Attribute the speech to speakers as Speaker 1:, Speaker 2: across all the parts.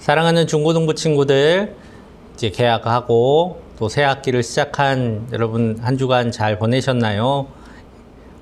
Speaker 1: 사랑하는 중고등부 친구들, 이제 개학하고 또 새 학기를 시작한 여러분 한 주간 잘 보내셨나요?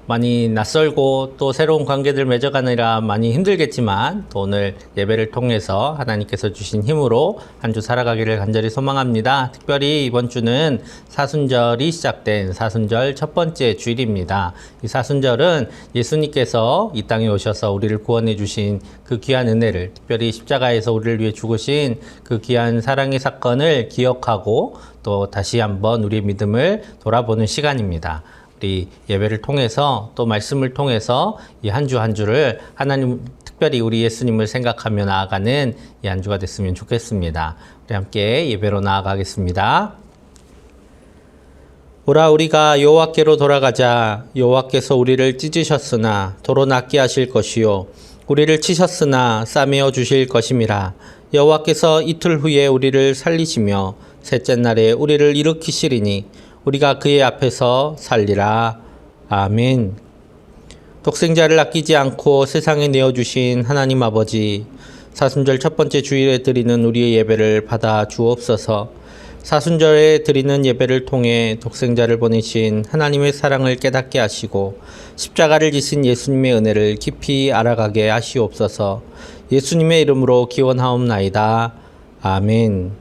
Speaker 1: 많이 낯설고 또 새로운 관계들 맺어가느라 많이 힘들겠지만 또 오늘 예배를 통해서 하나님께서 주신 힘으로 한 주 살아가기를 간절히 소망합니다. 특별히 이번 주는 사순절이 시작된 사순절 첫 번째 주일입니다. 이 사순절은 예수님께서 이 땅에 오셔서 우리를 구원해 주신 그 귀한 은혜를, 특별히 십자가에서 우리를 위해 죽으신 그 귀한 사랑의 사건을 기억하고 또 다시 한번 우리의 믿음을 돌아보는 시간입니다. 우리 예배를 통해서 또 말씀을 통해서 이 한 주 한 주를 하나님, 특별히 우리 예수님을 생각하며 나아가는 이 한 주가 됐으면 좋겠습니다. 우리 함께 예배로 나아가겠습니다. 오라 우리가 여호와께로 돌아가자. 여호와께서 우리를 찢으셨으나 도로 낫게 하실 것이요 우리를 치셨으나 싸매어 주실 것임이라. 여호와께서 이틀 후에 우리를 살리시며 셋째 날에 우리를 일으키시리니 우리가 그의 앞에서 살리라. 아멘. 독생자를 아끼지 않고 세상에 내어주신 하나님 아버지, 사순절 첫 번째 주일에 드리는 우리의 예배를 받아 주옵소서. 사순절에 드리는 예배를 통해 독생자를 보내신 하나님의 사랑을 깨닫게 하시고 십자가를 지신 예수님의 은혜를 깊이 알아가게 하시옵소서. 예수님의 이름으로 기원하옵나이다. 아멘.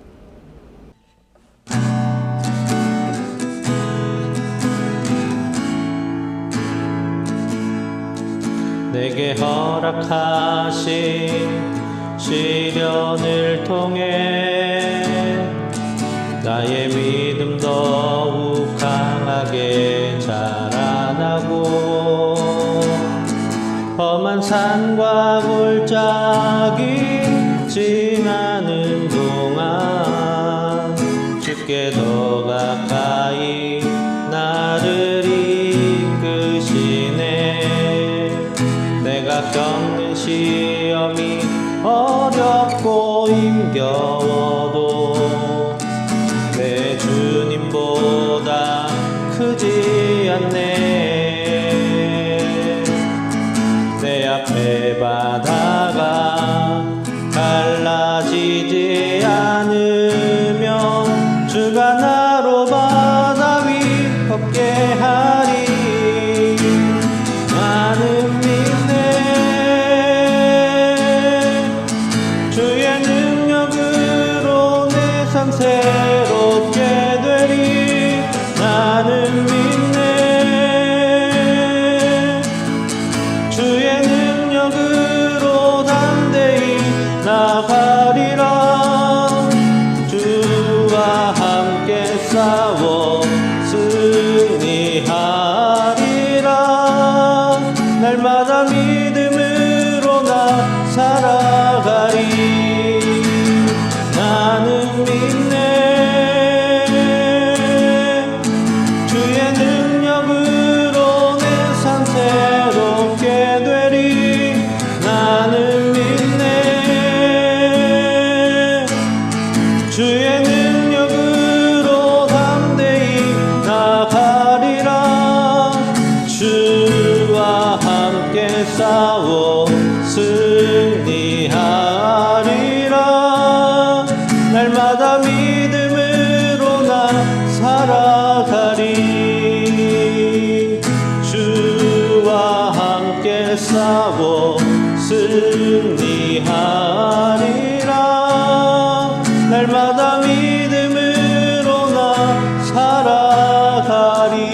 Speaker 1: 내게 허락하신 시련을 통해 나의 믿음 더욱 강하게 자라나고 험한 산과 골짜기 지나는 동안 주께 더 가까이 나를 이끄시네. 내가 겪는 시험이 어렵고 힘겨워도 내 주님보다 크지 않네. 내 앞에 바다가 갈라지지 않으면 주가 나로 바다 위 걷게 하리. 나는 새롭게 되리. 나는 믿네. 주의 능력으로 담대히 나가리라. 주와 함께 싸워 승리하리라. 날마다 믿음으로 나 살아가리. 나는 믿네. 주의 능력으로 내 삶 새롭게 되리. 나는 믿네. 주의 능력으로 담대히 나가리라. 주와 함께 싸워 승리하리라. 날마다 믿음으로 나 살아가리. 주와 함께 싸워 승리하리라. 날마다 믿음으로 나 살아가리.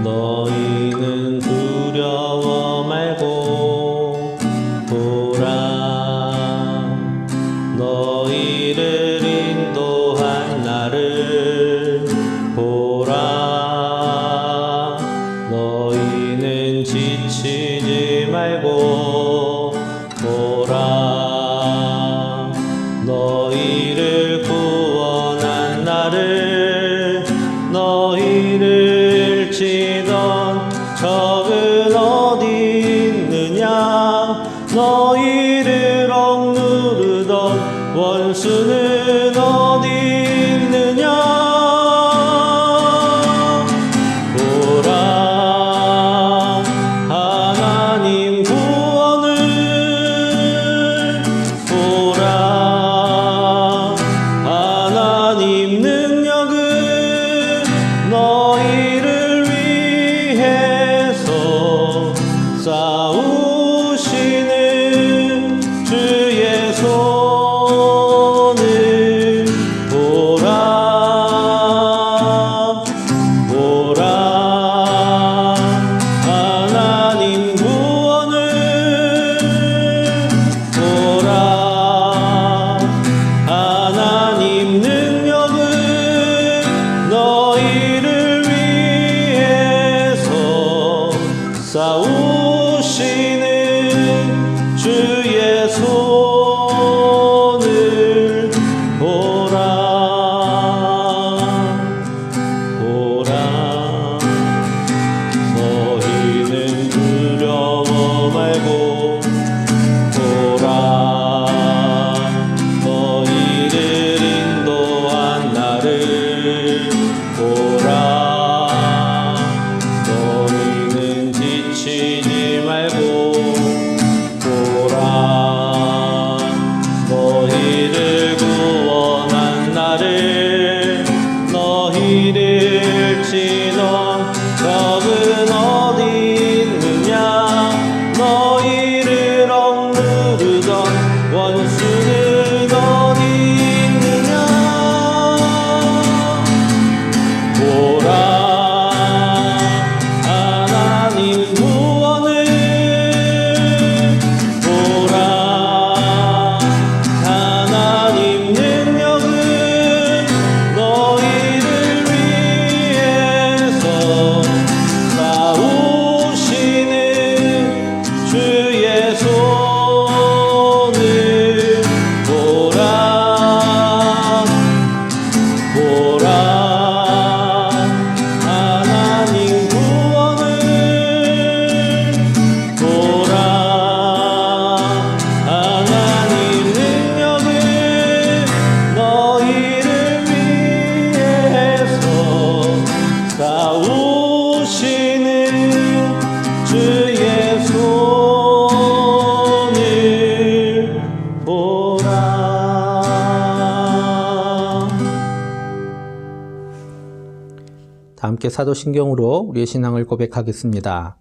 Speaker 1: 너희는 두려워 말고 보라. 너희를 인도한 나를 보라. 너희는 지치지 말고 보라. 너희를 구원한 나를, 너희를 치던 적은 어디 있느냐. 너희를 살아오시는 주의 손을 보라. 너희는 두려워 말고 보라. 너희를 인도한 나를 보라. 너희는 지치지 말고 보라. 너희를 구원한 나를. 너희를 치던 적은 어디 있느냐. 너희를 억누르던 원수는 어디 있느냐. 보라. 하나님 구원을 보라. 하나님 능력은 너희를 위해서 싸우시는 주의 손을 보라. 보라. 하나님 구원을 보라. 하나님 능력을 너희를 위해서 싸우시는 주의 손을 보라. 다 함께 사도신경으로 우리의 신앙을 고백하겠습니다.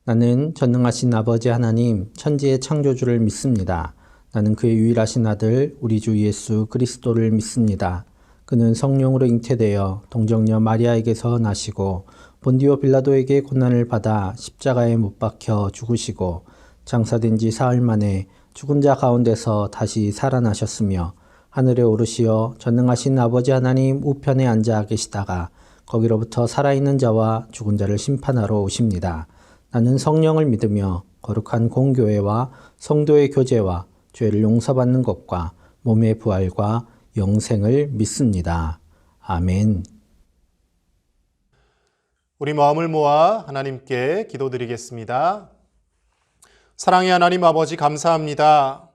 Speaker 1: 나는 전능하신 아버지 하나님, 천지의 창조주를 믿습니다. 나는 그의 유일하신 아들, 우리 주 예수 그리스도를 믿습니다. 그는 성령으로 잉태되어 동정녀 마리아에게서 나시고 본디오 빌라도에게 고난을 받아 십자가에 못 박혀 죽으시고 장사된 지 사흘 만에 죽은 자 가운데서 다시 살아나셨으며 하늘에 오르시어 전능하신 아버지 하나님 우편에 앉아 계시다가 거기로부터 살아있는 자와 죽은 자를 심판하러 오십니다. 나는 성령을 믿으며 거룩한 공교회와 성도의 교제와 죄를 용서받는 것과 몸의 부활과 영생을 믿습니다. 아멘.
Speaker 2: 우리 마음을 모아 하나님께 기도드리겠습니다. 사랑의 하나님 아버지 감사합니다.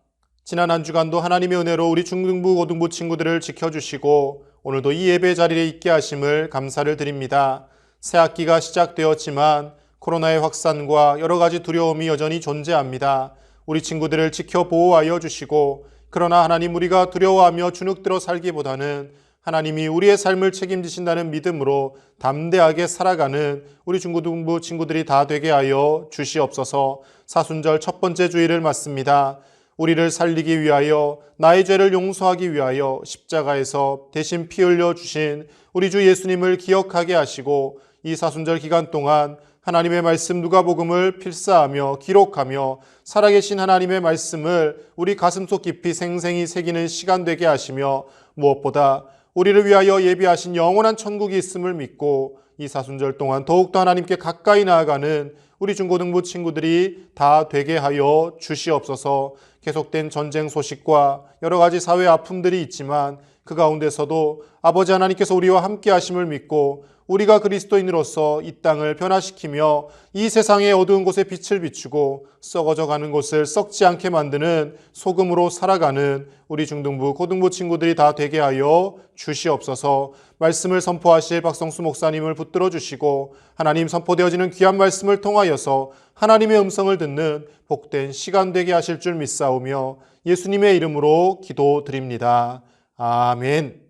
Speaker 2: 지난 한 주간도 하나님의 은혜로 우리 중등부, 고등부 친구들을 지켜주시고 오늘도 이 예배 자리에 있게 하심을 감사를 드립니다. 새 학기가 시작되었지만 코로나의 확산과 여러 가지 두려움이 여전히 존재합니다. 우리 친구들을 지켜 보호하여 주시고 그러나 하나님 우리가 두려워하며 주눅들어 살기보다는 하나님이 우리의 삶을 책임지신다는 믿음으로 담대하게 살아가는 우리 중고등부 친구들이 다 되게 하여 주시옵소서. 사순절 첫 번째 주일을 맞습니다. 우리를 살리기 위하여 나의 죄를 용서하기 위하여 십자가에서 대신 피 흘려 주신 우리 주 예수님을 기억하게 하시고 이 사순절 기간 동안 하나님의 말씀 누가복음을 필사하며 기록하며 살아계신 하나님의 말씀을 우리 가슴속 깊이 생생히 새기는 시간 되게 하시며 무엇보다 우리를 위하여 예비하신 영원한 천국이 있음을 믿고 이 사순절 동안 더욱더 하나님께 가까이 나아가는 우리 중고등부 친구들이 다 되게 하여 주시옵소서. 계속된 전쟁 소식과 여러 가지 사회 아픔들이 있지만 그 가운데서도 아버지 하나님께서 우리와 함께 하심을 믿고 우리가 그리스도인으로서 이 땅을 변화시키며 이 세상의 어두운 곳에 빛을 비추고 썩어져가는 곳을 썩지 않게 만드는 소금으로 살아가는 우리 중등부, 고등부 친구들이 다 되게 하여 주시옵소서. 말씀을 선포하실 박성수 목사님을 붙들어 주시고 하나님 선포되어지는 귀한 말씀을 통하여서 하나님의 음성을 듣는 복된 시간 되게 하실 줄 믿사오며 예수님의 이름으로 기도드립니다. 아멘.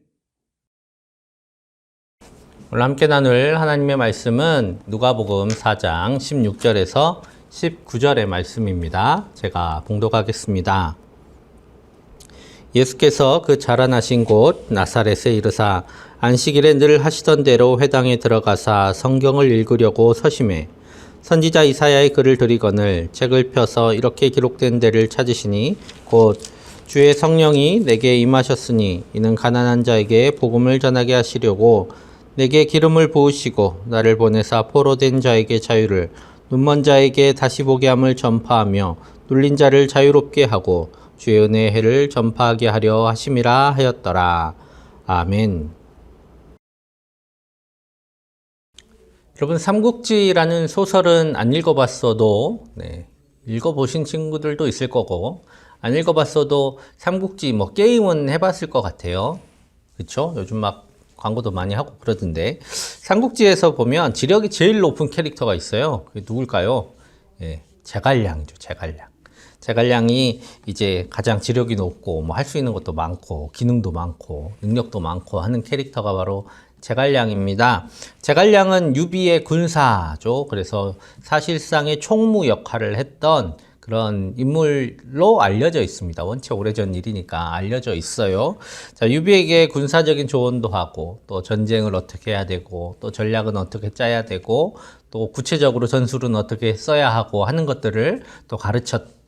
Speaker 1: 오늘 함께 나눌 하나님의 말씀은 누가복음 4장 16절에서 19절의 말씀입니다. 제가 봉독하겠습니다. 예수께서 그 자라나신 곳 나사렛에 이르사 안식일에 늘 하시던 대로 회당에 들어가사 성경을 읽으려고 서심해 선지자 이사야의 글을 들이거늘 책을 펴서 이렇게 기록된 데를 찾으시니 곧 주의 성령이 내게 임하셨으니 이는 가난한 자에게 복음을 전하게 하시려고 내게 기름을 부으시고 나를 보내사 포로된 자에게 자유를 눈먼 자에게 다시 보게 함을 전파하며 눌린 자를 자유롭게 하고 주의 은혜의 해를 전파하게 하려 하심이라 하였더라. 아멘. 여러분, 삼국지라는 소설은 안 읽어봤어도 읽어보신 친구들도 있을 거고, 안 읽어봤어도 삼국지 게임은 해봤을 것 같아요. 그쵸? 요즘 막 광고도 많이 하고 그러던데, 삼국지에서 보면 지력이 제일 높은 캐릭터가 있어요. 그게 누굴까요? 제갈량이죠. 제갈량이 이제 가장 지력이 높고 할 수 있는 것도 많고 기능도 많고 능력도 많고 하는 캐릭터가 바로 제갈량입니다. 제갈량은 유비의 군사죠. 그래서 사실상의 총무 역할을 했던 그런 인물로 알려져 있습니다. 원체 오래전 일이니까 알려져 있어요. 자, 유비에게 군사적인 조언도 하고, 또 전쟁을 어떻게 해야 되고, 또 전략은 어떻게 짜야 되고, 또 구체적으로 전술은 어떻게 써야 하고 하는 것들을 또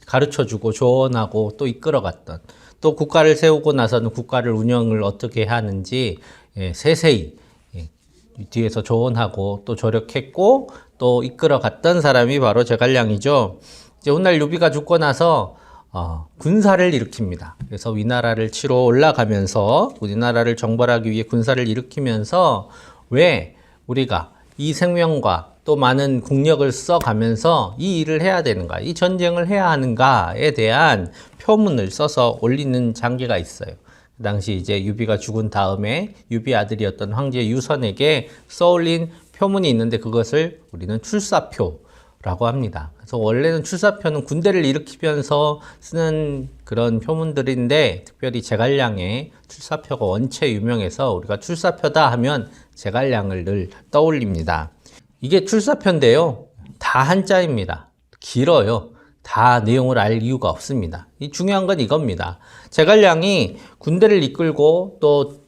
Speaker 1: 가르쳐주고 조언하고 또 이끌어갔던, 또 국가를 세우고 나서는 국가를 운영을 어떻게 하는지 세세히 뒤에서 조언하고 또 조력했고 또 이끌어갔던 사람이 바로 제갈량이죠. 이제 훗날 유비가 죽고 나서 군사를 일으킵니다. 그래서 위나라를 치러 올라가면서 우리나라를 정벌하기 위해 군사를 일으키면서 왜 우리가 이 생명과 또 많은 국력을 써가면서 이 일을 해야 되는가, 이 전쟁을 해야 하는가에 대한 표문을 써서 올리는 장계가 있어요. 그 당시 이제 유비가 죽은 다음에 유비 아들이었던 황제 유선에게 써올린 표문이 있는데 그것을 우리는 출사표라고 합니다. 그래서 원래는 출사표는 군대를 일으키면서 쓰는 그런 표문들인데 특별히 제갈량의 출사표가 원체 유명해서 우리가 출사표다 하면 제갈량을 늘 떠올립니다. 이게 출사표인데요. 다 한자입니다. 길어요. 다 내용을 알 이유가 없습니다. 이 중요한 건 이겁니다. 제갈량이 군대를 이끌고 또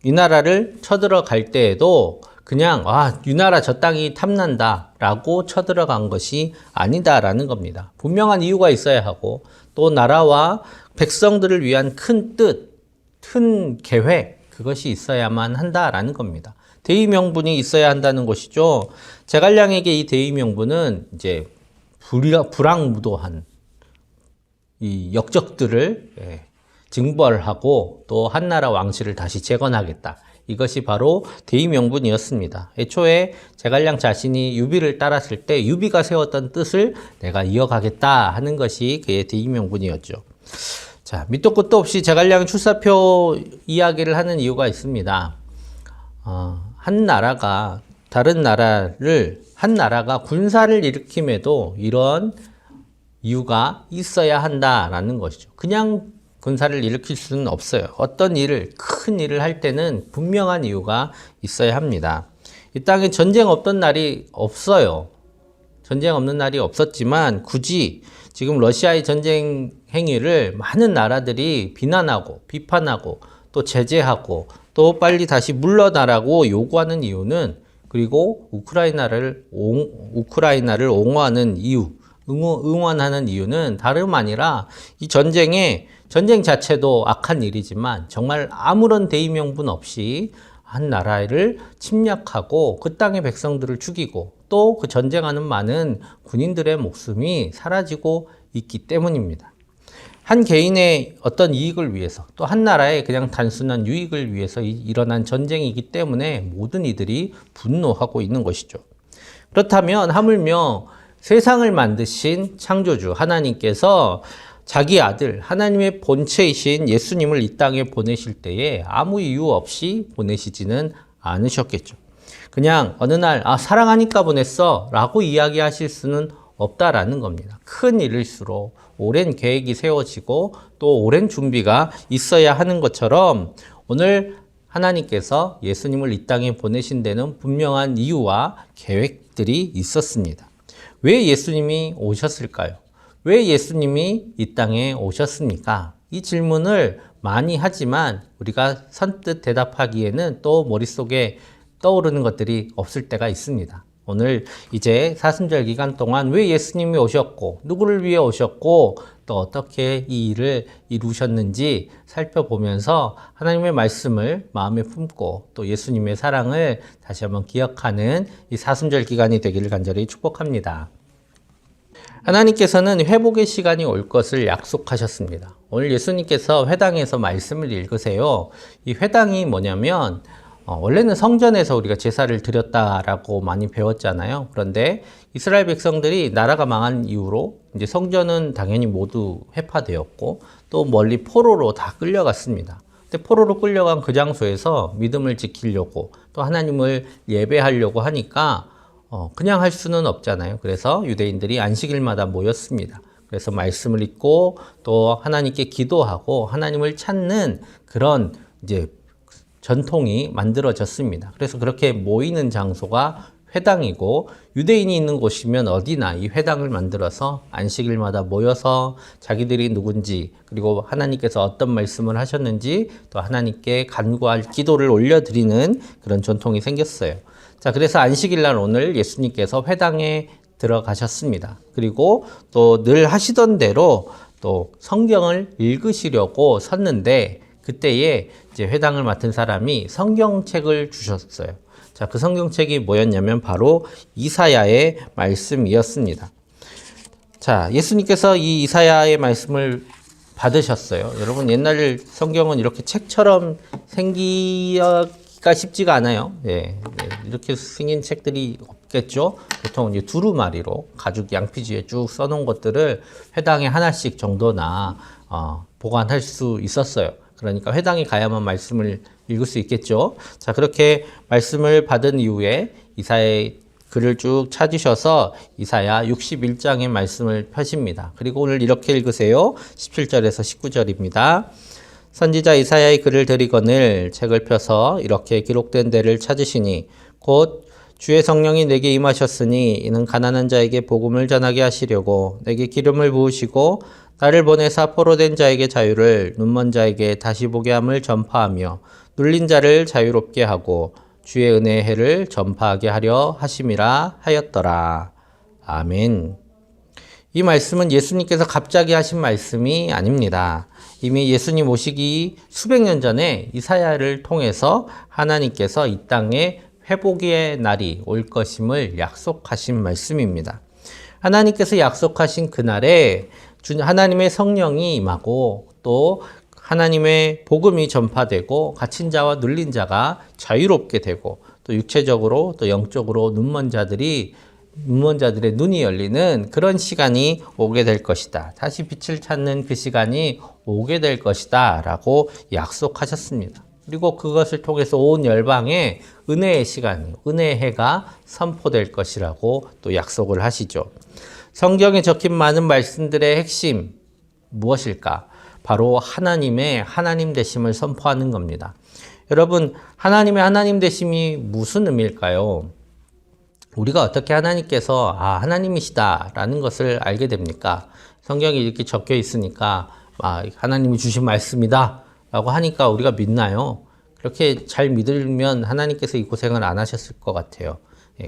Speaker 1: 위나라를 쳐들어갈 때에도 그냥 위나라 저 땅이 탐난다 라고 쳐들어간 것이 아니다라는 겁니다. 분명한 이유가 있어야 하고 또 나라와 백성들을 위한 큰 뜻, 큰 계획, 그것이 있어야만 한다라는 겁니다. 대의명분이 있어야 한다는 것이죠. 제갈량에게 이 대의명분은 이제 불황무도한 이 역적들을 징벌하고 또 한나라 왕실을 다시 재건하겠다. 이것이 바로 대의명분이었습니다. 애초에 제갈량 자신이 유비를 따랐을 때 유비가 세웠던 뜻을 내가 이어가겠다 하는 것이 그의 대의명분이었죠. 자, 밑도 끝도 없이 제갈량 출사표 이야기를 하는 이유가 있습니다. 한 나라가 한 나라가 군사를 일으킴에도 이런 이유가 있어야 한다라는 것이죠. 그냥 군사를 일으킬 수는 없어요. 어떤 큰 일을 할 때는 분명한 이유가 있어야 합니다. 이 땅에 전쟁 없던 날이 없어요. 전쟁 없는 날이 없었지만 굳이 지금 러시아의 전쟁 행위를 많은 나라들이 비난하고 비판하고 또 제재하고 또 빨리 다시 물러나라고 요구하는 이유는, 그리고 우크라이나를 옹호하는 이유, 응원하는 이유는 다름 아니라 이 전쟁 자체도 악한 일이지만 정말 아무런 대의명분 없이 한 나라를 침략하고 그 땅의 백성들을 죽이고 또 그 전쟁하는 많은 군인들의 목숨이 사라지고 있기 때문입니다. 한 개인의 어떤 이익을 위해서 또 한 나라의 그냥 단순한 유익을 위해서 일어난 전쟁이기 때문에 모든 이들이 분노하고 있는 것이죠. 그렇다면 하물며 세상을 만드신 창조주 하나님께서 자기 아들, 하나님의 본체이신 예수님을 이 땅에 보내실 때에 아무 이유 없이 보내시지는 않으셨겠죠. 그냥 어느 날 사랑하니까 보냈어 라고 이야기하실 수는 없다라는 겁니다. 큰 일일수록 오랜 계획이 세워지고 또 오랜 준비가 있어야 하는 것처럼 오늘 하나님께서 예수님을 이 땅에 보내신 데는 분명한 이유와 계획들이 있었습니다. 왜 예수님이 오셨을까요? 왜 예수님이 이 땅에 오셨습니까? 이 질문을 많이 하지만 우리가 선뜻 대답하기에는 또 머릿속에 떠오르는 것들이 없을 때가 있습니다. 오늘 이제 사순절 기간 동안 왜 예수님이 오셨고 누구를 위해 오셨고 또 어떻게 이 일을 이루셨는지 살펴보면서 하나님의 말씀을 마음에 품고 또 예수님의 사랑을 다시 한번 기억하는 이 사순절 기간이 되기를 간절히 축복합니다. 하나님께서는 회복의 시간이 올 것을 약속하셨습니다. 오늘 예수님께서 회당에서 말씀을 읽으세요. 이 회당이 뭐냐면 원래는 성전에서 우리가 제사를 드렸다라고 많이 배웠잖아요. 그런데 이스라엘 백성들이 나라가 망한 이후로 이제 성전은 당연히 모두 회파되었고 또 멀리 포로로 다 끌려갔습니다. 근데 포로로 끌려간 그 장소에서 믿음을 지키려고 또 하나님을 예배하려고 하니까 그냥 할 수는 없잖아요. 그래서 유대인들이 안식일마다 모였습니다. 그래서 말씀을 읽고 또 하나님께 기도하고 하나님을 찾는 그런 이제 전통이 만들어졌습니다. 그래서 그렇게 모이는 장소가 회당이고 유대인이 있는 곳이면 어디나 이 회당을 만들어서 안식일마다 모여서 자기들이 누군지 그리고 하나님께서 어떤 말씀을 하셨는지 또 하나님께 간구할 기도를 올려드리는 그런 전통이 생겼어요. 자, 그래서 안식일날 오늘 예수님께서 회당에 들어가셨습니다. 그리고 또 늘 하시던 대로 또 성경을 읽으시려고 섰는데 그때에 이제 회당을 맡은 사람이 성경책을 주셨어요. 자, 그 성경책이 뭐였냐면 바로 이사야의 말씀이었습니다. 자, 예수님께서 이 이사야의 말씀을 받으셨어요. 여러분, 옛날 성경은 이렇게 책처럼 생기기가 쉽지가 않아요. 이렇게 생긴 책들이 없겠죠. 보통 이제 두루마리로 가죽 양피지에 쭉 써놓은 것들을 회당에 하나씩 정도나 보관할 수 있었어요. 그러니까 회당에 가야만 말씀을 읽을 수 있겠죠. 자, 그렇게 말씀을 받은 이후에 이사야의 글을 쭉 찾으셔서 이사야 61장의 말씀을 펴십니다. 그리고 오늘 이렇게 읽으세요. 17절에서 19절입니다. 선지자 이사야의 글을 들이거늘 책을 펴서 이렇게 기록된 데를 찾으시니 곧 주의 성령이 내게 임하셨으니 이는 가난한 자에게 복음을 전하게 하시려고 내게 기름을 부으시고 나를 보내사 포로된 자에게 자유를 눈먼 자에게 다시 보게 함을 전파하며 눌린 자를 자유롭게 하고 주의 은혜의 해를 전파하게 하려 하심이라 하였더라. 아멘. 이 말씀은 예수님께서 갑자기 하신 말씀이 아닙니다. 이미 예수님 오시기 수백 년 전에 이사야를 통해서 하나님께서 이 땅에 회복의 날이 올 것임을 약속하신 말씀입니다. 하나님께서 약속하신 그날에 하나님의 성령이 임하고 또 하나님의 복음이 전파되고 갇힌 자와 눌린 자가 자유롭게 되고 또 육체적으로 또 영적으로 눈먼 자들의 눈이 열리는 그런 시간이 오게 될 것이다. 다시 빛을 찾는 그 시간이 오게 될 것이다 라고 약속하셨습니다. 그리고 그것을 통해서 온 열방에 은혜의 시간, 은혜의 해가 선포될 것이라고 또 약속을 하시죠. 성경에 적힌 많은 말씀들의 핵심 무엇일까? 바로 하나님의 하나님 되심을 선포하는 겁니다. 여러분, 하나님의 하나님 되심이 무슨 의미일까요? 우리가 어떻게 하나님께서 하나님이시다라는 것을 알게 됩니까? 성경에 이렇게 적혀 있으니까 하나님이 주신 말씀이다 라고 하니까 우리가 믿나요? 그렇게 잘 믿으면 하나님께서 이 고생을 안 하셨을 것 같아요.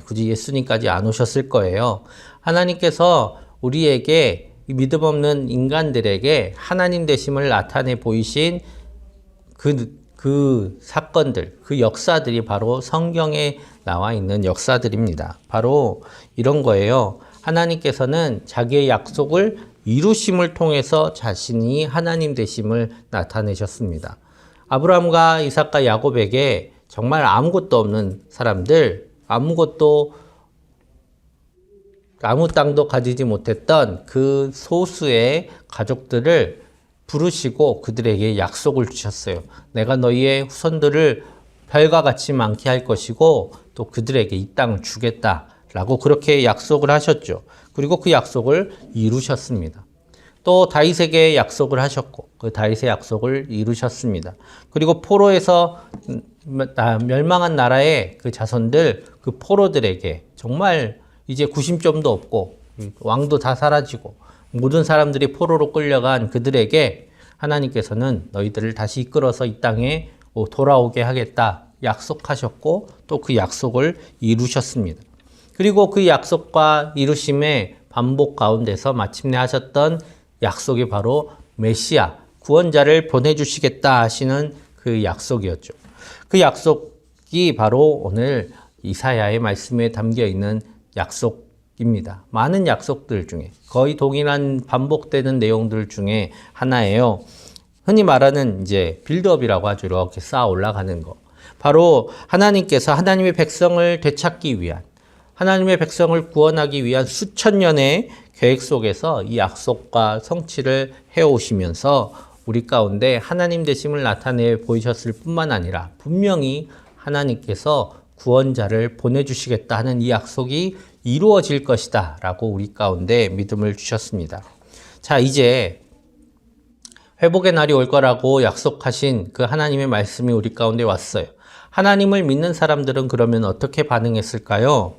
Speaker 1: 굳이 예수님까지 안 오셨을 거예요. 하나님께서 우리에게 믿음 없는 인간들에게 하나님 되심을 나타내 보이신 그 사건들, 그 역사들이 바로 성경에 나와 있는 역사들입니다. 바로 이런 거예요. 하나님께서는 자기의 약속을 이루심을 통해서 자신이 하나님 되심을 나타내셨습니다. 아브라함과 이삭과 야곱에게 정말 아무것도 없는 사람들, 아무 땅도 가지지 못했던 그 소수의 가족들을 부르시고 그들에게 약속을 주셨어요. 내가 너희의 후손들을 별과 같이 많게 할 것이고 또 그들에게 이 땅을 주겠다라고 그렇게 약속을 하셨죠. 그리고 그 약속을 이루셨습니다. 또 다윗에게 약속을 하셨고 그 다윗의 약속을 이루셨습니다. 그리고 포로에서 멸망한 나라의 그 자손들, 그 포로들에게 정말 이제 구심점도 없고 왕도 다 사라지고 모든 사람들이 포로로 끌려간 그들에게 하나님께서는 너희들을 다시 이끌어서 이 땅에 돌아오게 하겠다 약속하셨고 또 그 약속을 이루셨습니다. 그리고 그 약속과 이루심의 반복 가운데서 마침내 하셨던 약속이 바로 메시아, 구원자를 보내주시겠다 하시는 그 약속이었죠. 그 약속이 바로 오늘 이사야의 말씀에 담겨 있는 약속 약속입니다. 많은 약속들 중에 거의 동일한 반복되는 내용들 중에 하나예요. 흔히 말하는 이제 빌드업이라고 하죠. 이렇게 쌓아 올라가는 거. 바로 하나님께서 하나님의 백성을 되찾기 위한, 하나님의 백성을 구원하기 위한 수천 년의 계획 속에서 이 약속과 성취를 해오시면서 우리 가운데 하나님 되심을 나타내 보이셨을 뿐만 아니라 분명히 하나님께서 구원자를 보내주시겠다 하는 이 약속이 이루어질 것이다 라고 우리 가운데 믿음을 주셨습니다. 자, 이제 회복의 날이 올 거라고 약속하신 그 하나님의 말씀이 우리 가운데 왔어요. 하나님을 믿는 사람들은 그러면 어떻게 반응했을까요?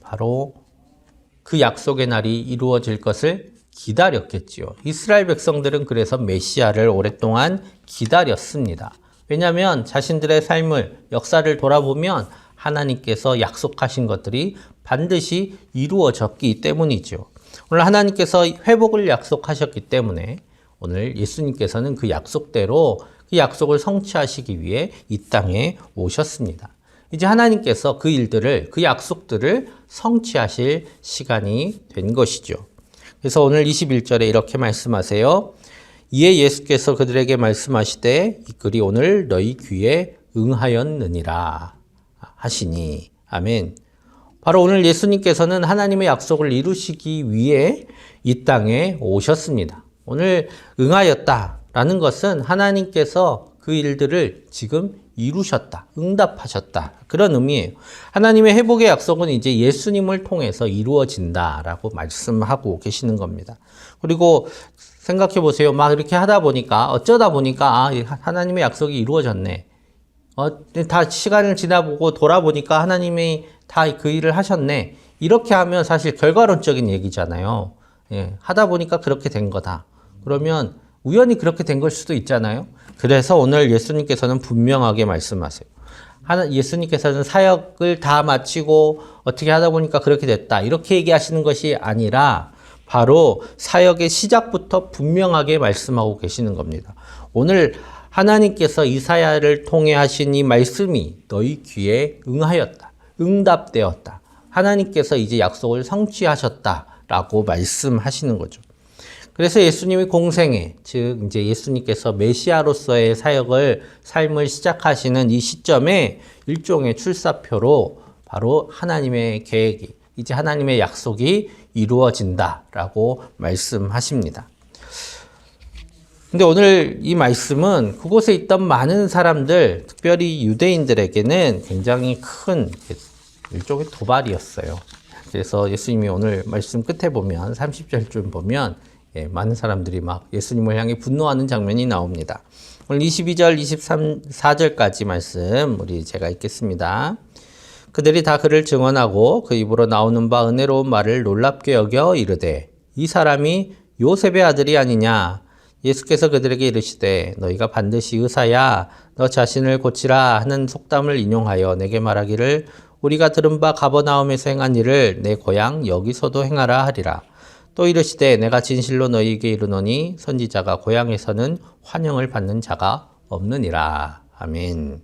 Speaker 1: 바로 그 약속의 날이 이루어질 것을 기다렸겠지요. 이스라엘 백성들은 그래서 메시아를 오랫동안 기다렸습니다. 왜냐하면 자신들의 삶을, 역사를 돌아보면 하나님께서 약속하신 것들이 반드시 이루어졌기 때문이죠. 오늘 하나님께서 회복을 약속하셨기 때문에 오늘 예수님께서는 그 약속대로 그 약속을 성취하시기 위해 이 땅에 오셨습니다. 이제 하나님께서 그 일들을, 그 약속들을 성취하실 시간이 된 것이죠. 그래서 오늘 21절에 이렇게 말씀하세요. 이에 예수께서 그들에게 말씀하시되 이 글이 오늘 너희 귀에 응하였느니라 하시니. 아멘. 바로 오늘 예수님께서는 하나님의 약속을 이루시기 위해 이 땅에 오셨습니다. 오늘 응하였다라는 것은 하나님께서 그 일들을 지금 이루셨다, 응답하셨다, 그런 의미예요. 하나님의 회복의 약속은 이제 예수님을 통해서 이루어진다라고 말씀하고 계시는 겁니다. 그리고 생각해 보세요. 막 이렇게 하다 보니까, 어쩌다 보니까 하나님의 약속이 이루어졌네. 다 시간을 지나보고 돌아보니까 하나님이 다 그 일을 하셨네. 이렇게 하면 사실 결과론적인 얘기잖아요. 하다 보니까 그렇게 된 거다. 그러면 우연히 그렇게 된 걸 수도 있잖아요. 그래서 오늘 예수님께서는 분명하게 말씀하세요. 예수님께서는 사역을 다 마치고 어떻게 하다 보니까 그렇게 됐다. 이렇게 얘기하시는 것이 아니라 바로 사역의 시작부터 분명하게 말씀하고 계시는 겁니다. 오늘 하나님께서 이사야를 통해 하신 이 말씀이 너희 귀에 응하였다. 응답되었다. 하나님께서 이제 약속을 성취하셨다라고 말씀하시는 거죠. 그래서 예수님이 공생애, 즉 이제 예수님께서 메시아로서의 삶을 시작하시는 이 시점에 일종의 출사표로 바로 하나님의 계획이, 이제 하나님의 약속이 이루어진다라고 말씀하십니다. 근데 오늘 이 말씀은 그곳에 있던 많은 사람들, 특별히 유대인들에게는 굉장히 큰 일종의 도발이었어요. 그래서 예수님이 오늘 말씀 끝에 보면 30절쯤 보면 많은 사람들이 막 예수님을 향해 분노하는 장면이 나옵니다. 오늘 22절, 24절까지 말씀 제가 읽겠습니다. 그들이 다 그를 증언하고 그 입으로 나오는 바 은혜로운 말을 놀랍게 여겨 이르되 이 사람이 요셉의 아들이 아니냐. 예수께서 그들에게 이르시되 너희가 반드시 의사야 너 자신을 고치라 하는 속담을 인용하여 내게 말하기를 우리가 들은 바 가버나움에서 행한 일을 내 고향 여기서도 행하라 하리라. 또 이르시되 내가 진실로 너희에게 이르노니 선지자가 고향에서는 환영을 받는 자가 없느니라. 아멘.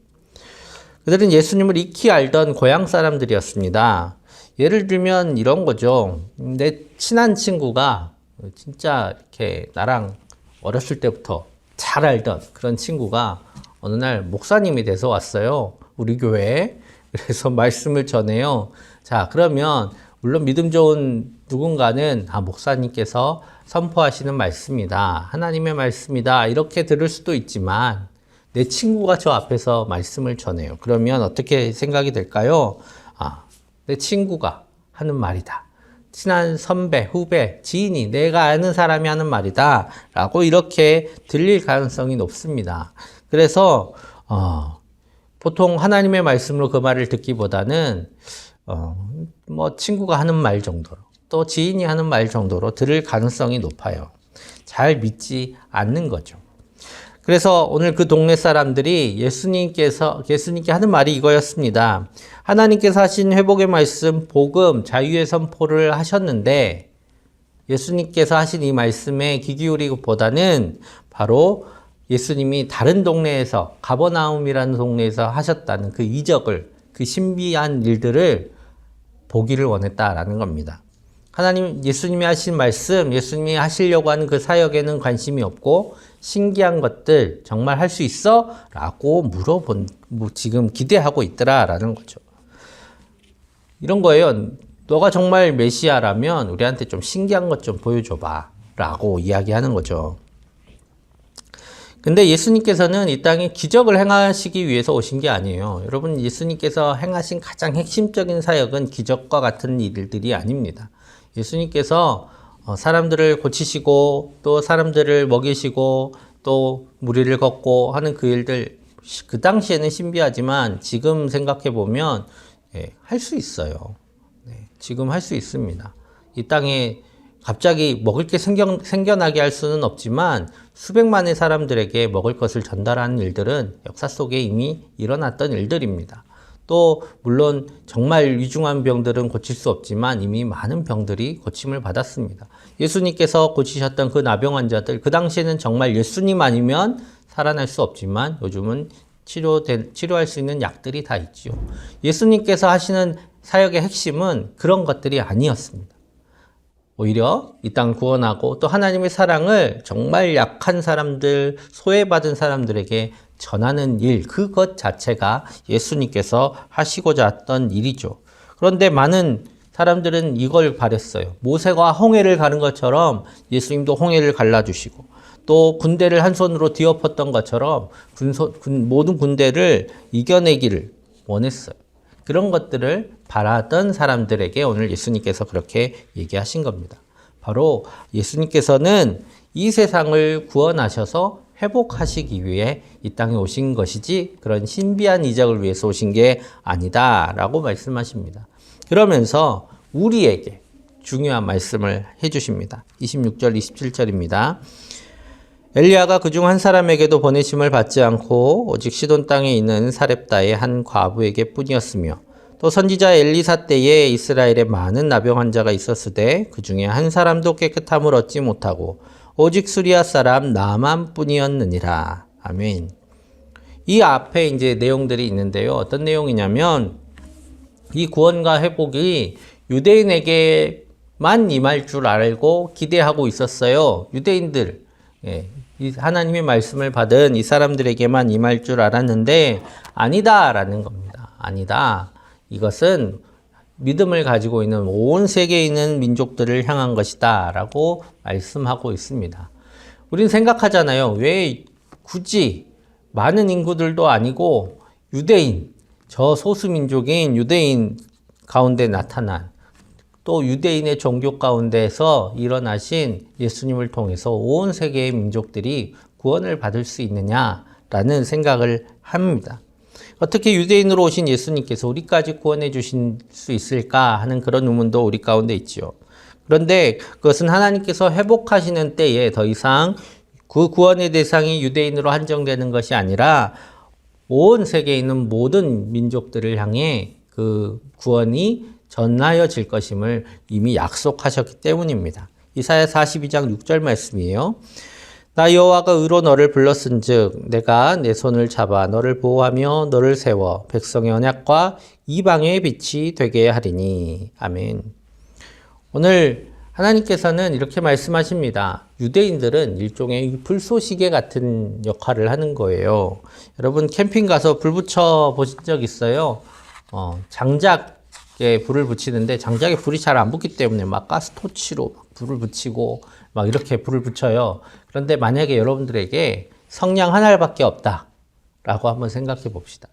Speaker 1: 그들은 예수님을 익히 알던 고향 사람들이었습니다. 예를 들면 이런 거죠. 내 친한 친구가 진짜 이렇게 나랑 어렸을 때부터 잘 알던 그런 친구가 어느 날 목사님이 돼서 왔어요. 우리 교회에. 그래서 말씀을 전해요. 자, 그러면 물론 믿음 좋은 누군가는 목사님께서 선포하시는 말씀이다. 하나님의 말씀이다. 이렇게 들을 수도 있지만 내 친구가 저 앞에서 말씀을 전해요. 그러면 어떻게 생각이 될까요? 내 친구가 하는 말이다. 친한 선배, 후배, 지인이 내가 아는 사람이 하는 말이다. 라고 이렇게 들릴 가능성이 높습니다. 그래서 보통 하나님의 말씀으로 그 말을 듣기보다는 친구가 하는 말 정도로 또 지인이 하는 말 정도로 들을 가능성이 높아요. 잘 믿지 않는 거죠. 그래서 오늘 그 동네 사람들이 예수님께 하는 말이 이거였습니다. 하나님께서 하신 회복의 말씀, 복음, 자유의 선포를 하셨는데 예수님께서 하신 이 말씀에 귀 기울이기보다는 바로 예수님이 다른 동네에서 가버나움이라는 동네에서 하셨다는 그 이적을, 그 신비한 일들을 보기를 원했다라는 겁니다. 예수님이 하신 말씀, 예수님이 하시려고 하는 그 사역에는 관심이 없고, 신기한 것들 정말 할 수 있어? 라고 지금 기대하고 있더라라는 거죠. 이런 거예요. 너가 정말 메시아라면 우리한테 좀 신기한 것 좀 보여줘봐. 라고 이야기하는 거죠. 근데 예수님께서는 이 땅에 기적을 행하시기 위해서 오신 게 아니에요. 여러분, 예수님께서 행하신 가장 핵심적인 사역은 기적과 같은 일들이 아닙니다. 예수님께서 사람들을 고치시고 또 사람들을 먹이시고 또 무리를 걷고 하는 그 일들, 그 당시에는 신비하지만 지금 생각해 보면 할 수 있어요. 지금 할 수 있습니다. 이 땅에 갑자기 먹을 게 생겨나게 할 수는 없지만 수백만의 사람들에게 먹을 것을 전달하는 일들은 역사 속에 이미 일어났던 일들입니다. 또 물론 정말 위중한 병들은 고칠 수 없지만 이미 많은 병들이 고침을 받았습니다. 예수님께서 고치셨던 그 나병 환자들, 그 당시에는 정말 예수님 아니면 살아날 수 없지만 요즘은 치료할 수 있는 약들이 다 있지요. 예수님께서 하시는 사역의 핵심은 그런 것들이 아니었습니다. 오히려 이 땅 구원하고 또 하나님의 사랑을 정말 약한 사람들, 소외받은 사람들에게 전하는 일, 그것 자체가 예수님께서 하시고자 했던 일이죠. 그런데 많은 사람들은 이걸 바랬어요. 모세가 홍해를 가는 것처럼 예수님도 홍해를 갈라주시고 또 군대를 한 손으로 뒤엎었던 것처럼 모든 군대를 이겨내기를 원했어요. 그런 것들을 바라던 사람들에게 오늘 예수님께서 그렇게 얘기하신 겁니다. 바로 예수님께서는 이 세상을 구원하셔서 회복하시기 위해 이 땅에 오신 것이지 그런 신비한 이적을 위해서 오신 게 아니다 라고 말씀하십니다. 그러면서 우리에게 중요한 말씀을 해주십니다. 26절, 27절입니다. 엘리야가 그중 한 사람에게도 보내심을 받지 않고 오직 시돈 땅에 있는 사렙다의 한 과부에게 뿐이었으며 또 선지자 엘리사 때에 이스라엘에 많은 나병 환자가 있었으되 그 중에 한 사람도 깨끗함을 얻지 못하고 오직 수리아 사람 나만 뿐이었느니라. 아멘. 이 앞에 이제 내용들이 있는데요. 어떤 내용이냐면 이 구원과 회복이 유대인에게만 임할 줄 알고 기대하고 있었어요. 유대인들, 이 하나님의 말씀을 받은 이 사람들에게만 임할 줄 알았는데 아니다라는 겁니다. 아니다. 이것은 믿음을 가지고 있는 온 세계에 있는 민족들을 향한 것이다 라고 말씀하고 있습니다. 우리는 생각하잖아요. 왜 굳이 많은 인구들도 아니고 유대인, 저 소수민족인 유대인 가운데 나타난 또 유대인의 종교 가운데에서 일어나신 예수님을 통해서 온 세계의 민족들이 구원을 받을 수 있느냐라는 생각을 합니다. 어떻게 유대인으로 오신 예수님께서 우리까지 구원해 주실 수 있을까 하는 그런 의문도 우리 가운데 있지요. 그런데 그것은 하나님께서 회복하시는 때에 더 이상 그 구원의 대상이 유대인으로 한정되는 것이 아니라 온 세계에 있는 모든 민족들을 향해 그 구원이 전하여질 것임을 이미 약속하셨기 때문입니다. 이사야 42장 6절 말씀이에요. 나 여호와가 의로 너를 불렀은즉 내가 내 손을 잡아 너를 보호하며 너를 세워 백성의 언약과 이방의 빛이 되게 하리니. 아멘. 오늘 하나님께서는 이렇게 말씀하십니다. 유대인들은 일종의 불쏘시개 같은 역할을 하는 거예요. 여러분 캠핑 가서 불 붙여 보신 적 있어요? 장작에 불을 붙이는데 장작에 불이 잘 안 붙기 때문에 막 가스토치로 불을 붙이고 막 이렇게 불을 붙여요. 그런데 만약에 여러분들에게 성냥 한 알밖에 없다 라고 한번 생각해 봅시다.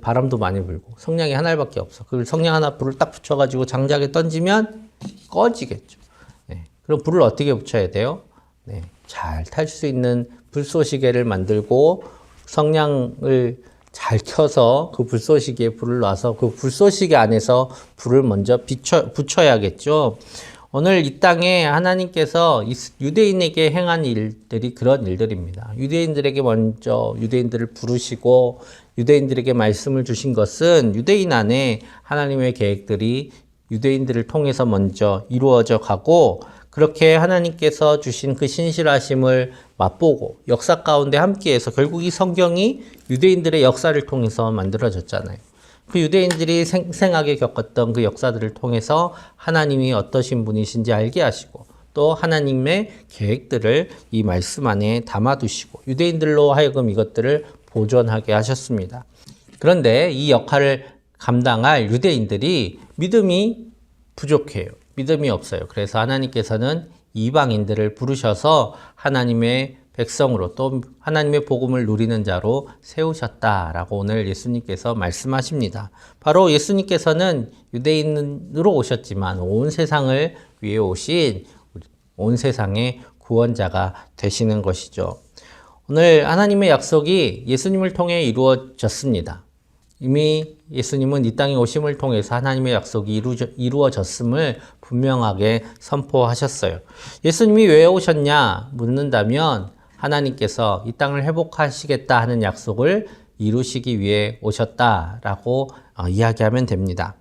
Speaker 1: 바람도 많이 불고 성냥이 한 알밖에 없어. 그 성냥 하나 불을 딱 붙여가지고 장작에 던지면 꺼지겠죠. 그럼 불을 어떻게 붙여야 돼요? 잘 탈 수 있는 불쏘시개를 만들고 성냥을 잘 켜서 그 불쏘시개에 불을 놔서 그 불쏘시개 안에서 불을 먼저 붙여야겠죠. 오늘 이 땅에 하나님께서 유대인에게 행한 일들이 그런 일들입니다. 유대인들에게 먼저 유대인들을 부르시고 유대인들에게 말씀을 주신 것은 유대인 안에 하나님의 계획들이 유대인들을 통해서 먼저 이루어져 가고 그렇게 하나님께서 주신 그 신실하심을 맛보고 역사 가운데 함께해서 결국 이 성경이 유대인들의 역사를 통해서 만들어졌잖아요. 그 유대인들이 생생하게 겪었던 그 역사들을 통해서 하나님이 어떠신 분이신지 알게 하시고 또 하나님의 계획들을 이 말씀 안에 담아두시고 유대인들로 하여금 이것들을 보존하게 하셨습니다. 그런데 이 역할을 감당할 유대인들이 믿음이 부족해요. 믿음이 없어요. 그래서 하나님께서는 이방인들을 부르셔서 하나님의 백성으로 또 하나님의 복음을 누리는 자로 세우셨다라고 오늘 예수님께서 말씀하십니다. 바로 예수님께서는 유대인으로 오셨지만 온 세상을 위해 오신 온 세상의 구원자가 되시는 것이죠. 오늘 하나님의 약속이 예수님을 통해 이루어졌습니다. 이미 예수님은 이 땅에 오심을 통해서 하나님의 약속이 이루어졌음을 분명하게 선포하셨어요. 예수님이 왜 오셨냐 묻는다면 하나님께서 이 땅을 회복하시겠다 하는 약속을 이루시기 위해 오셨다라고 이야기하면 됩니다.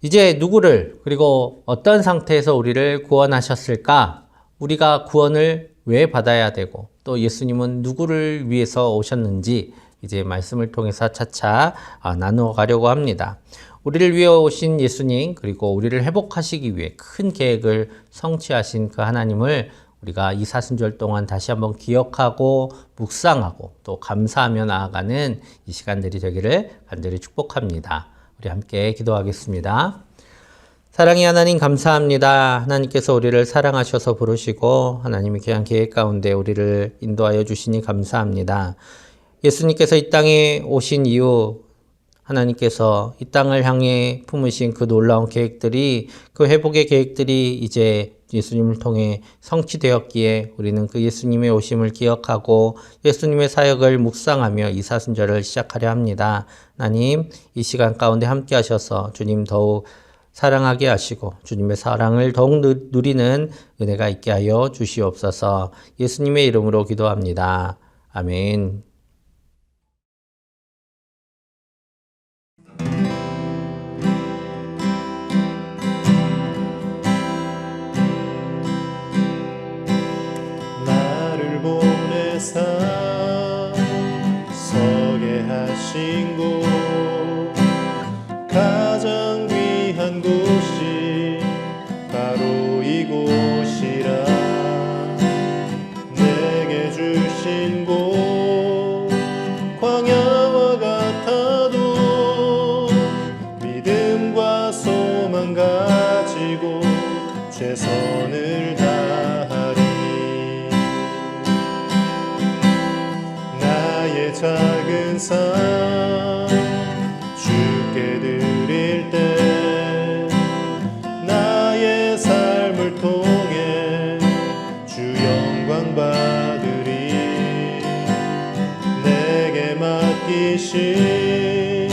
Speaker 1: 이제 누구를 그리고 어떤 상태에서 우리를 구원하셨을까? 우리가 구원을 왜 받아야 되고 또 예수님은 누구를 위해서 오셨는지 이제 말씀을 통해서 차차 나누어 가려고 합니다. 우리를 위해 오신 예수님 그리고 우리를 회복하시기 위해 큰 계획을 성취하신 그 하나님을 우리가 이 사순절 동안 다시 한번 기억하고 묵상하고 또 감사하며 나아가는 이 시간들이 되기를 간절히 축복합니다. 우리 함께 기도하겠습니다. 사랑의 하나님 감사합니다. 하나님께서 우리를 사랑하셔서 부르시고 하나님의 귀한 계획 가운데 우리를 인도하여 주시니 감사합니다. 예수님께서 이 땅에 오신 이후 하나님께서 이 땅을 향해 품으신 그 놀라운 계획들이 그 회복의 계획들이 이제 예수님을 통해 성취되었기에 우리는 그 예수님의 오심을 기억하고 예수님의 사역을 묵상하며 이 사순절을 시작하려 합니다. 하나님 이 시간 가운데 함께 하셔서 주님 더욱 사랑하게 하시고 주님의 사랑을 더욱 누리는 은혜가 있게 하여 주시옵소서. 예수님의 이름으로 기도합니다. 아멘.
Speaker 2: 나를 보내사 서게 하신 곳 가장 귀한 곳이 바로 이곳이라 내게 주신 곳 광야와 같아도 믿음과 소망 가지고 최선을 다하리. 나의 작은 삶 주께 드릴 때 나의 삶을 통해 주 영광 받으리. 내게 맡기신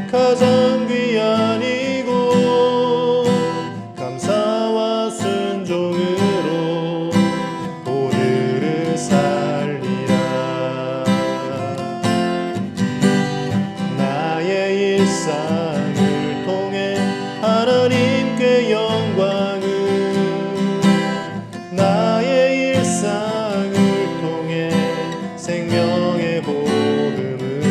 Speaker 2: 가장 귀한 이곳 감사와 순종으로 오늘을 살리라. 나의 일상을 통해 하나님께 영광을 나의 일상을 통해 생명의 복음을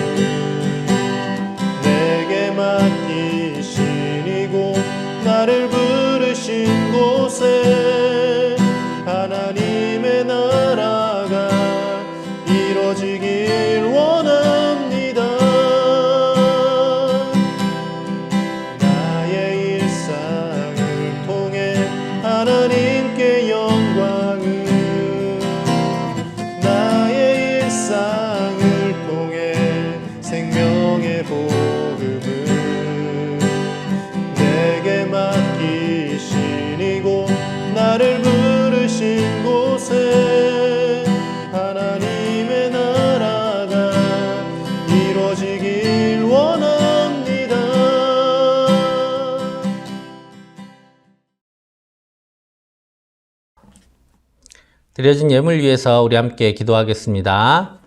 Speaker 2: 내게 맡기신 이곳 나를 부르신 곳에 하나님의 나라가 이루어지길 원합니다. 나의 일상을 통해 하나님께 영광을 나의 일상을 통해 생명의 복음을 내게 맡기신 이곳 나를 부르신 곳에 하나님의 나라가 이루어지길 원합니다.
Speaker 1: 드려진 예물 위해서 우리 함께 기도하겠습니다.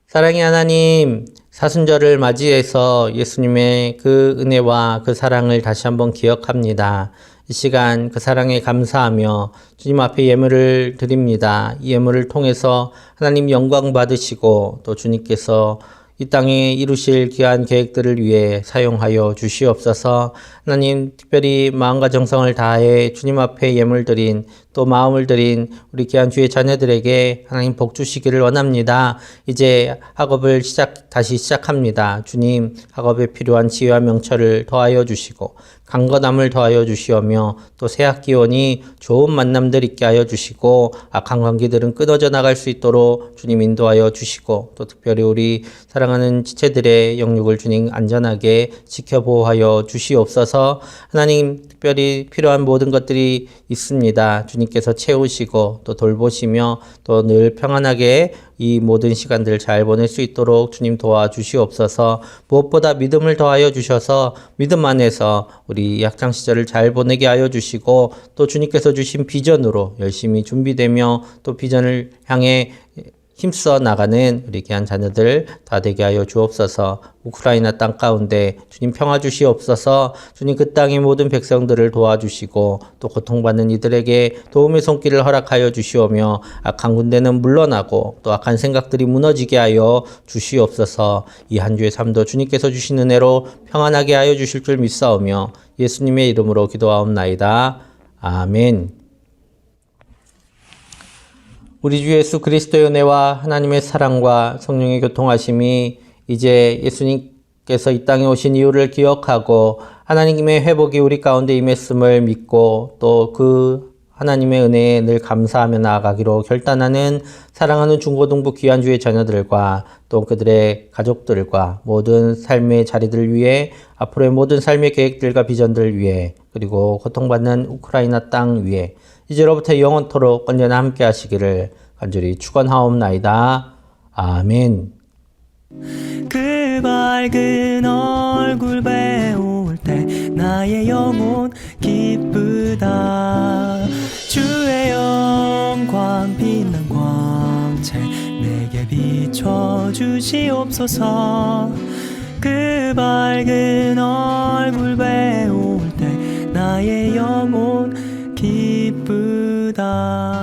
Speaker 1: 사랑의 하나님, 사순절을 맞이해서 예수님의 그 은혜와 그 사랑을 다시 한번 기억합니다. 이 시간 그 사랑에 감사하며 주님 앞에 예물을 드립니다. 이 예물을 통해서 하나님 영광 받으시고 또 주님께서 이 땅에 이루실 귀한 계획들을 위해 사용하여 주시옵소서. 하나님, 특별히 마음과 정성을 다해 주님 앞에 예물 드린 또 마음을 드린 우리 귀한 주의 자녀들에게 하나님 복 주시기를 원합니다. 이제 학업을 다시 시작합니다. 주님, 학업에 필요한 지혜와 명철을 더하여 주시고 강건함을 더하여 주시오며 또 새 학기원이 좋은 만남들 있게 하여 주시고 악한 관계들은 끊어져 나갈 수 있도록 주님 인도하여 주시고 또 특별히 우리 사랑하는 지체들의 영육을 주님 안전하게 지켜보호하여 주시옵소서. 하나님, 특별히 필요한 모든 것들이 있습니다. 주님께서 채우시고 또 돌보시며 또 늘 평안하게 이 모든 시간들을 잘 보낼 수 있도록 주님 도와주시옵소서. 무엇보다 믿음을 더하여 주셔서 믿음 안에서 우리 학창 시절을 잘 보내게 하여 주시고 또 주님께서 주신 비전으로 열심히 준비되며 또 비전을 향해 힘써 나가는 우리 귀한 자녀들 다 되게 하여 주옵소서. 우크라이나 땅 가운데 주님 평화 주시옵소서. 주님 그 땅의 모든 백성들을 도와주시고 또 고통받는 이들에게 도움의 손길을 허락하여 주시오며 악한 군대는 물러나고 또 악한 생각들이 무너지게 하여 주시옵소서. 이 한 주의 삶도 주님께서 주신 은혜로 평안하게 하여 주실 줄 믿사오며 예수님의 이름으로 기도하옵나이다. 아멘. 우리 주 예수 그리스도의 은혜와 하나님의 사랑과 성령의 교통하심이 이제 예수님께서 이 땅에 오신 이유를 기억하고 하나님의 회복이 우리 가운데 임했음을 믿고 또 그 하나님의 은혜에 늘 감사하며 나아가기로 결단하는 사랑하는 중고등부 귀한 주의 자녀들과 또 그들의 가족들과 모든 삶의 자리들을 위해 앞으로의 모든 삶의 계획들과 비전들을 위해 그리고 고통받는 우크라이나 땅 위에 이제로부터 영원토록 언제나 함께 하시기를 간절히 축원하옵나이다. 아멘.
Speaker 3: 그 밝은 얼굴 배울 때 나의 영혼 기쁘다. 주의 영광 빛난 광채 내게 비춰 주시옵소서. 그 밝은 얼굴 배울 때 나의 영혼 기쁘다.